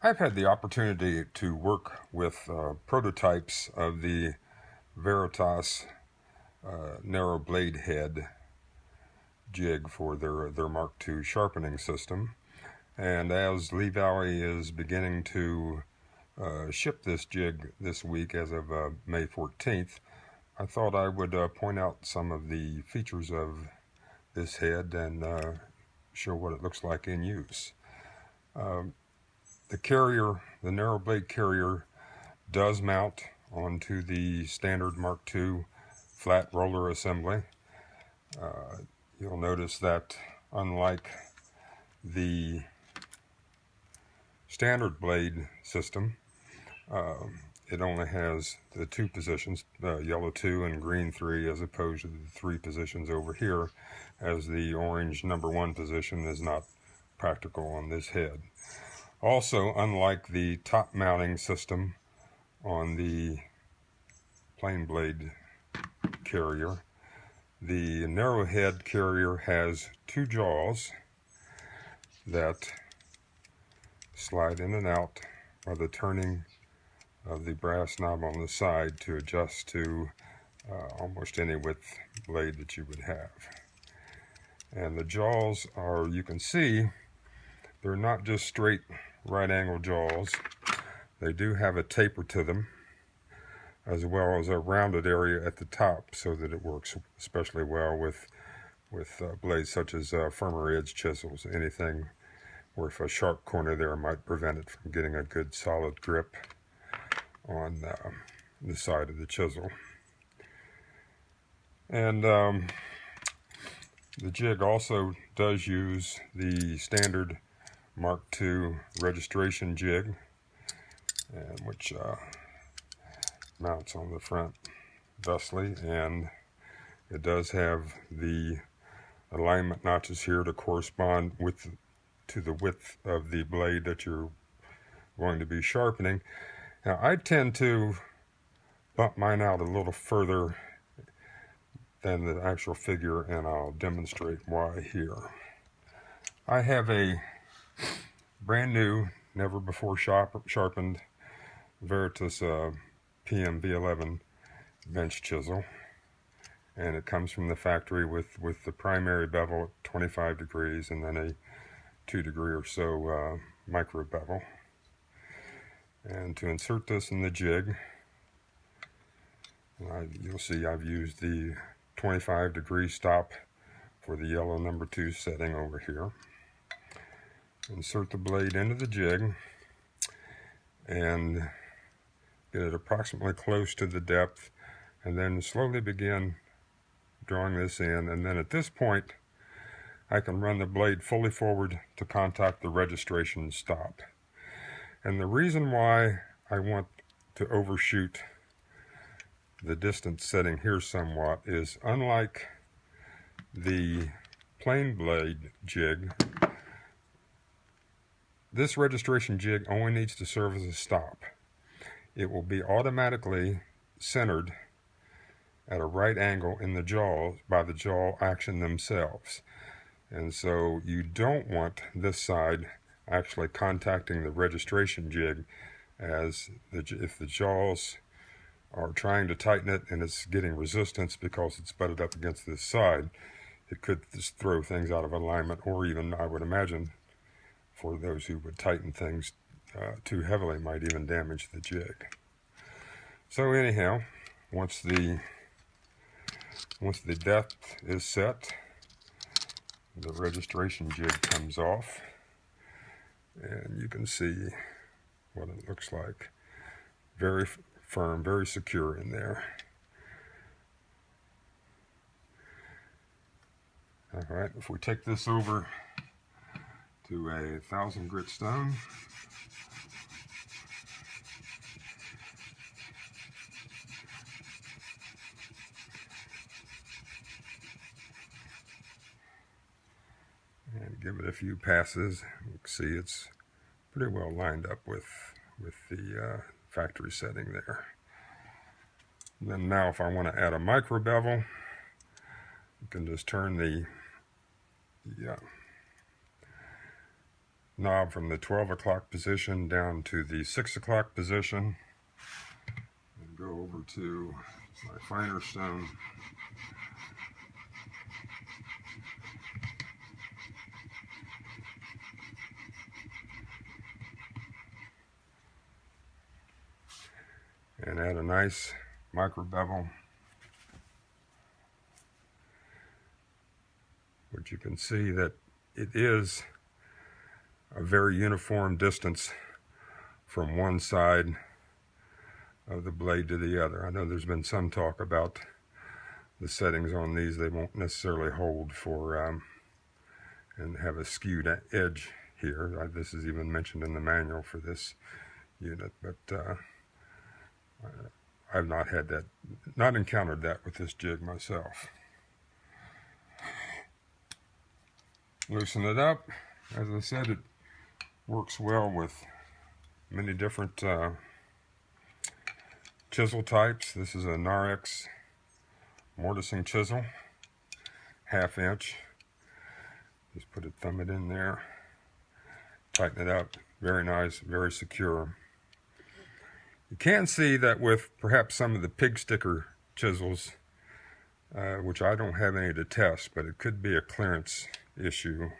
I've had the opportunity to work with prototypes of the Veritas narrow blade head jig for their Mk.II sharpening system. And as Lee Valley is beginning to ship this jig this week as of May 14th, I thought I would point out some of the features of this head and show what it looks like in use. The carrier, the narrow blade carrier, does mount onto the standard Mk.II flat roller assembly. You'll notice that unlike the standard blade system, it only has the two positions, yellow 2 and green 3, as opposed to the 3 positions over here, as the orange number 1 position is not practical on this head. Also, unlike the top mounting system on the plain blade carrier, the narrow head carrier has 2 jaws that slide in and out by the turning of the brass knob on the side to adjust to almost any width blade that you would have. And the jaws are, you can see, they're not just straight right angle jaws. They do have a taper to them, as well as a rounded area at the top, so that it works especially well with blades such as firmer edge chisels, anything where if a sharp corner there might prevent it from getting a good solid grip on the side of the chisel. And the jig also does use the standard Mk.II registration jig, and which mounts on the front thusly, and it does have the alignment notches here to correspond to the width of the blade that you're going to be sharpening. Now, I tend to bump mine out a little further than the actual figure, and I'll demonstrate why here. I have a brand new, never before sharpened Veritas V11 bench chisel, and it comes from the factory with the primary bevel at 25 degrees and then a 2 degree or so micro bevel. And to insert this in the jig, you'll see I've used the 25 degree stop for the yellow number 2 setting over here. Insert the blade into the jig and get it approximately close to the depth, and then slowly begin drawing this in. And then at this point, I can run the blade fully forward to contact the registration stop. And the reason why I want to overshoot the distance setting here somewhat is, unlike the plain blade jig, this registration jig only needs to serve as a stop. It will be automatically centered at a right angle in the jaws by the jaw action themselves. And so you don't want this side actually contacting the registration jig, as if the jaws are trying to tighten it and it's getting resistance because it's butted up against this side, it could just throw things out of alignment, or even, I would imagine, for those who would tighten things too heavily, might even damage the jig. So anyhow, once the depth is set, the registration jig comes off, and you can see what it looks like. Very firm, very secure in there. All right, if we take this over to a 1000 grit stone, and give it a few passes, you can see it's pretty well lined up with the factory setting there. And then now, if I want to add a micro bevel, you can just turn the knob from the 12 o'clock position down to the 6 o'clock position, and go over to my finer stone. And add a nice micro bevel, which you can see that it is a very uniform distance from one side of the blade to the other. I know there's been some talk about the settings on these. They won't necessarily hold for and have a skewed edge here. This is even mentioned in the manual for this unit, but I've not encountered that with this jig myself. Loosen it up. As I said, it works well with many different chisel types. This is a Narex mortising chisel, 1/2 inch. Just thumb it in there, tighten it up. Very nice, very secure. You can see that with perhaps some of the pig sticker chisels, which I don't have any to test, but it could be a clearance issue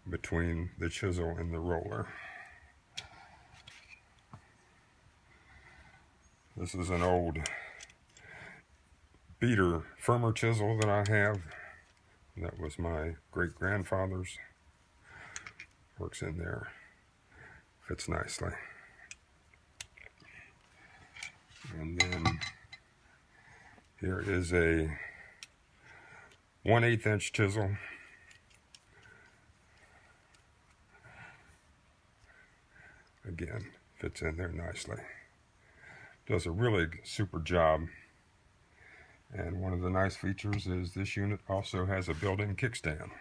between the chisel and the roller. This is an old beater firmer chisel that I have. That was my great-grandfather's. Works in there, fits nicely. And then here is a 1/8 inch chisel. Again, fits in there nicely. Does a really super job. And one of the nice features is this unit also has a built-in kickstand.